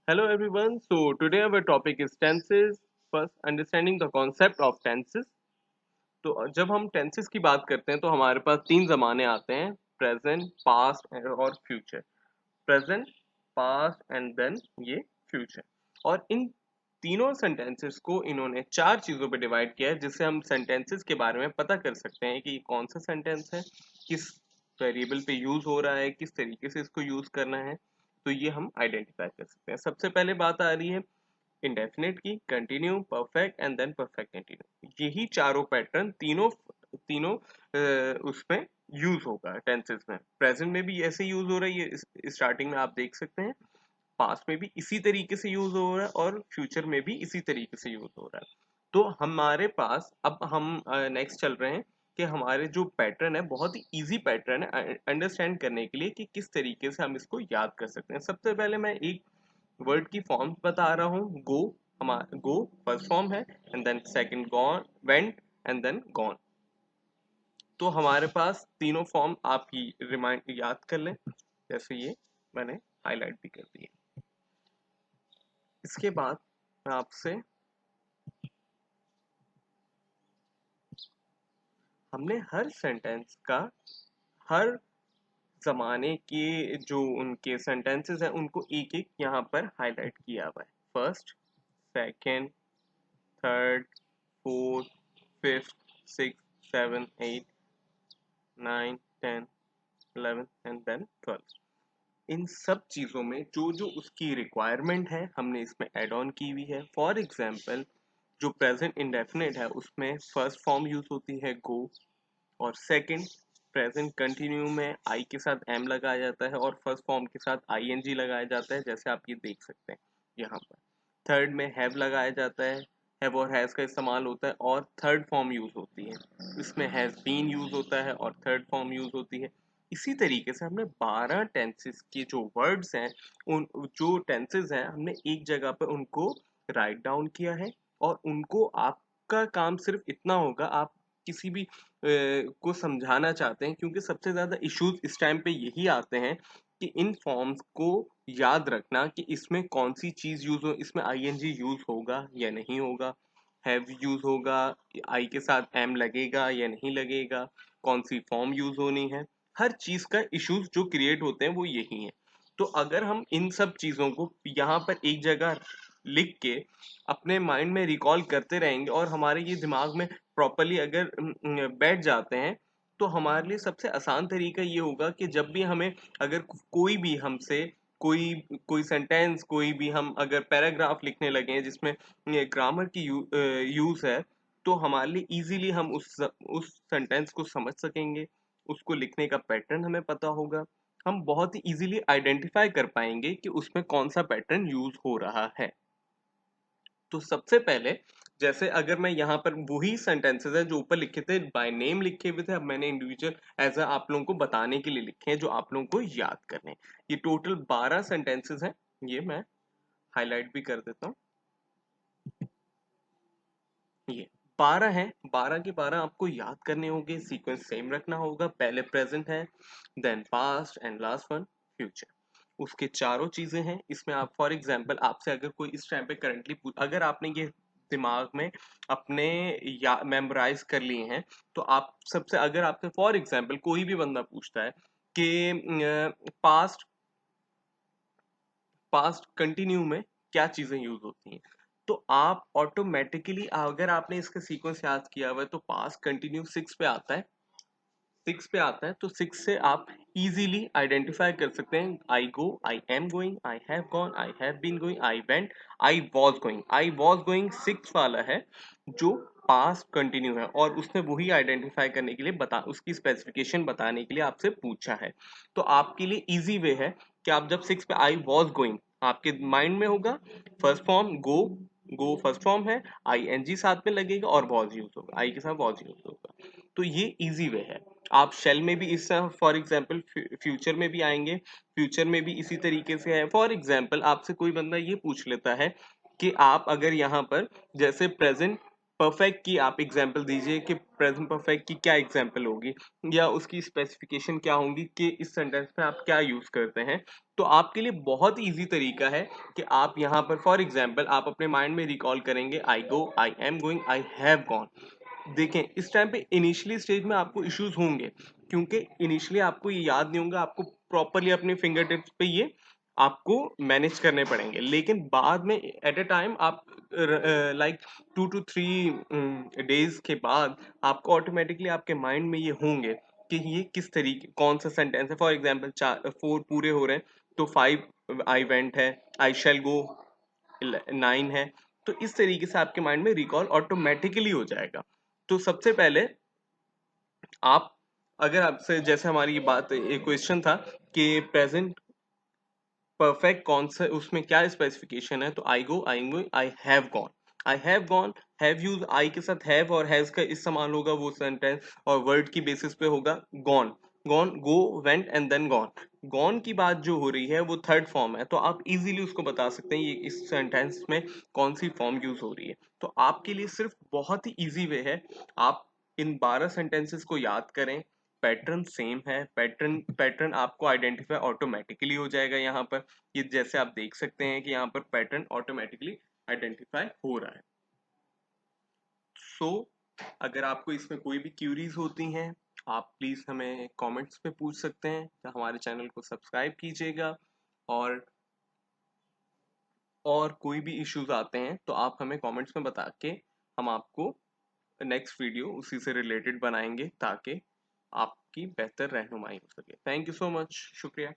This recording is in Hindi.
Hello everyone. So today our topic is tenses. First, understanding the concept of tenses. तो जब हम टेंसेस की बात करते हैं तो हमारे पास तीन ज़माने आते हैं, प्रेजेंट, पास्ट और future. Present, past and then ये फ्यूचर। और इन तीनों सेंटेंसेस को इन्होंने चार चीज़ों पे डिवाइड किया है, जिससे हम सेंटेंसेस के बारे में पता कर सकते हैं कि ये कौन सा सेंटेंस है, किस वेरिएबल पे यूज़ हो रहा है, किस तरीके से इसको यूज़ करना है। तो ये हम आइडेंटिफाई कर सकते हैं। सबसे पहले बात आ रही है इंडेफिनिट की, continue, perfect and then perfect continue. यही चारों पैटर्न तीनों तीनों उसमें यूज होगा टेंसेस में। प्रेजेंट में भी ऐसे यूज हो रहा है, ये स्टार्टिंग में आप देख सकते हैं। पास्ट में भी इसी तरीके से यूज हो रहा है और फ्यूचर में भी इसी तरीके से यूज हो रहा है। तो हमारे पास अब हम नेक्स्ट चल रहे हैं कि हमारे जो पैटर्न है बहुत ही इजी पैटर्न है अंडरस्टैंड करने के लिए कि किस तरीके से हम इसको याद कर सकते हैं। सबसे पहले मैं एक वर्ड की फॉर्म बता रहा हूँ। गो, हमारा गो फर्स्ट फॉर्म है, and then second gone, went and then gone. तो हमारे पास तीनों फॉर्म आप ही रिमाइंड याद कर लें, जैसे ये मैंने हाईलाइट भी कर दिए। इसके बाद मैं आपसे, हमने हर सेंटेंस का, हर जमाने के जो उनके सेंटेंसेस हैं उनको एक एक यहाँ पर हाईलाइट किया हुआ है। First, second, third, fourth, fifth, six, seven, eight, 9, 10, 11 and then 12। इन सब चीज़ों में जो जो उसकी रिक्वायरमेंट है हमने इसमें ऐड ऑन की हुई है। फॉर एग्जांपल, जो प्रेजेंट इंडेफिनिट है उसमें फर्स्ट फॉर्म यूज होती है गो, और सेकंड प्रेजेंट कंटिन्यू में आई के साथ एम लगाया जाता है और फर्स्ट फॉर्म के साथ आईएनजी लगाया जाता है, जैसे आप ये देख सकते हैं यहाँ पर। थर्ड में हैव लगाया जाता है, हैव और हैज का इस्तेमाल होता है और थर्ड फॉर्म यूज होती है। इसमें हैज बीन यूज होता है और थर्ड फॉर्म यूज होती है। इसी तरीके से हमने 12 टेंसेस के जो वर्ड्स हैं, उन जो टेंसेस हैं हमने एक जगह पर उनको राइट डाउन किया है। और उनको आपका काम सिर्फ इतना होगा, आप किसी भी को समझाना चाहते हैं, क्योंकि सबसे ज़्यादा इश्यूज इस टाइम पे यही आते हैं कि इन फॉर्म्स को याद रखना कि इसमें कौन सी चीज़ यूज़ हो, इसमें आईएनजी यूज़ होगा या नहीं होगा, हैव यूज़ होगा, आई के साथ एम लगेगा या नहीं लगेगा, कौन सी फॉर्म यूज़ होनी है। हर चीज़ का इश्यूज जो क्रिएट होते हैं वो यही है। तो अगर हम इन सब चीज़ों को यहाँ पर एक जगह लिख के अपने माइंड में रिकॉल करते रहेंगे और हमारे ये दिमाग में प्रॉपरली अगर बैठ जाते हैं, तो हमारे लिए सबसे आसान तरीका ये होगा कि जब भी हमें, अगर कोई भी हमसे कोई कोई सेंटेंस, कोई भी हम अगर पैराग्राफ लिखने लगे हैं जिसमें ग्रामर की यूज है, तो हमारे लिए इजीली हम उस सेंटेंस को समझ सकेंगे। उसको लिखने का पैटर्न हमें पता होगा। हम बहुत ही इजीली आइडेंटिफाई कर पाएंगे कि उसमें कौन सा पैटर्न यूज हो रहा है। तो सबसे पहले, जैसे अगर मैं यहाँ पर वही सेंटेंसेस हैं जो ऊपर लिखे थे, बाय नेम लिखे हुए थे, अब मैंने इंडिविजुअल एज अ आप लोगों को बताने के लिए लिखे हैं जो आप लोगों को याद करने हैं। ये टोटल 12 सेंटेंसेस हैं, ये मैं हाईलाइट भी कर देता हूँ। ये 12 हैं, 12 के 12 आपको याद करने होंगे, सीक्वेंस सेम रखना होगा। पहले प्रेजेंट है, then past and last one future. उसके चारों चीजें हैं इसमें। आप फॉर एग्जांपल, आपसे अगर कोई इस टाइम पे करंटली, अगर आपने ये दिमाग में अपने या मेमोराइज कर लिए हैं, तो आप सबसे, अगर आपसे फॉर एग्जांपल कोई भी बंदा पूछता है कि पास्ट पास्ट कंटिन्यू में क्या चीजें यूज होती हैं, तो आप ऑटोमेटिकली, अगर आपने इसका सीक्वेंस याद किया हुआ है, तो पास्ट कंटिन्यू 6 पे आता है। 6 पे आता है तो 6 से आप इजीली आइडेंटिफाई कर सकते हैं। I go, I am going, I have gone, I have been going, I went, I was going. I was going 6 वाला है जो पास्ट कंटिन्यू है, और उसने वही आइडेंटिफाई करने के लिए उसकी स्पेसिफिकेशन बताने के लिए आपसे पूछा है। तो आपके लिए इजी वे है कि आप जब 6 पे आई वॉज गोइंग, आपके माइंड में होगा फर्स्ट फॉर्म गो, गो फर्स्ट फॉर्म है, आई एन जी साथ में लगेगा और वॉज यूज होगा, आई के साथ वॉज यूज होगा। तो ये इजी वे है। आप शेल में भी इस, फॉर एग्जांपल फ्यूचर में भी आएंगे, फ्यूचर में भी इसी तरीके से है। फॉर एग्जांपल आपसे कोई बंदा ये पूछ लेता है कि आप अगर यहाँ पर जैसे प्रेजेंट परफेक्ट की आप एग्जांपल दीजिए कि प्रेजेंट परफेक्ट की क्या एग्जांपल होगी या उसकी स्पेसिफिकेशन क्या होंगी कि इस सेंटेंस में आप क्या यूज करते हैं। तो आपके लिए बहुत इजी तरीका है कि आप यहाँ पर फॉर एग्जांपल आप अपने माइंड में रिकॉल करेंगे I go, I am going, I have gone. देखें इस टाइम पे इनिशियली स्टेज में आपको इश्यूज होंगे क्योंकि इनिशियली आपको ये याद नहीं होगा, आपको प्रॉपरली अपने फिंगर टिप्स पे ये आपको मैनेज करने पड़ेंगे, लेकिन बाद में एट अ टाइम आप लाइक 2 to 3 डेज के बाद आपको ऑटोमेटिकली आपके माइंड में ये होंगे कि ये किस तरीके कौन सा सेंटेंस है। फॉर एग्जाम्पल 4 पूरे हो रहे हैं तो 5 आई वेंट है, आई शैल गो 9 है। तो इस तरीके से आपके माइंड में रिकॉल ऑटोमेटिकली हो जाएगा। तो सबसे पहले आप अगर आपसे जैसे हमारी ये बात एक क्वेश्चन था कि प्रेजेंट परफेक्ट कौन सा उसमें क्या स्पेसिफिकेशन है, तो I go, I go, I have gone. I have gone, have use I के साथ हैव और हैज का इस्तेमाल होगा वो सेंटेंस और वर्ड की बेसिस पे होगा gone. Gone, go, went and then gone. Gone की बात जो हो रही है वो थर्ड फॉर्म है, तो आप इजीली उसको बता सकते हैं ये इस सेंटेंस में कौन सी फॉर्म यूज हो रही है। तो आपके लिए सिर्फ बहुत ही इजी वे है, आप इन 12 सेंटेंसेस को याद करें। पैटर्न सेम है, पैटर्न पैटर्न आपको आइडेंटिफाई ऑटोमेटिकली हो जाएगा। यहाँ पर ये जैसे आप देख सकते हैं कि यहाँ पर पैटर्न ऑटोमेटिकली आइडेंटिफाई हो रहा है। सो अगर आपको इसमें कोई भी क्यूरीज होती हैं आप प्लीज हमें कमेंट्स में पूछ सकते हैं, या हमारे चैनल को सब्सक्राइब कीजिएगा। और कोई भी इश्यूज आते हैं तो आप हमें कमेंट्स में बता के हम आपको नेक्स्ट वीडियो उसी से रिलेटेड बनाएंगे ताकि आपकी बेहतर रहनुमाई हो सके। थैंक यू सो मच, शुक्रिया।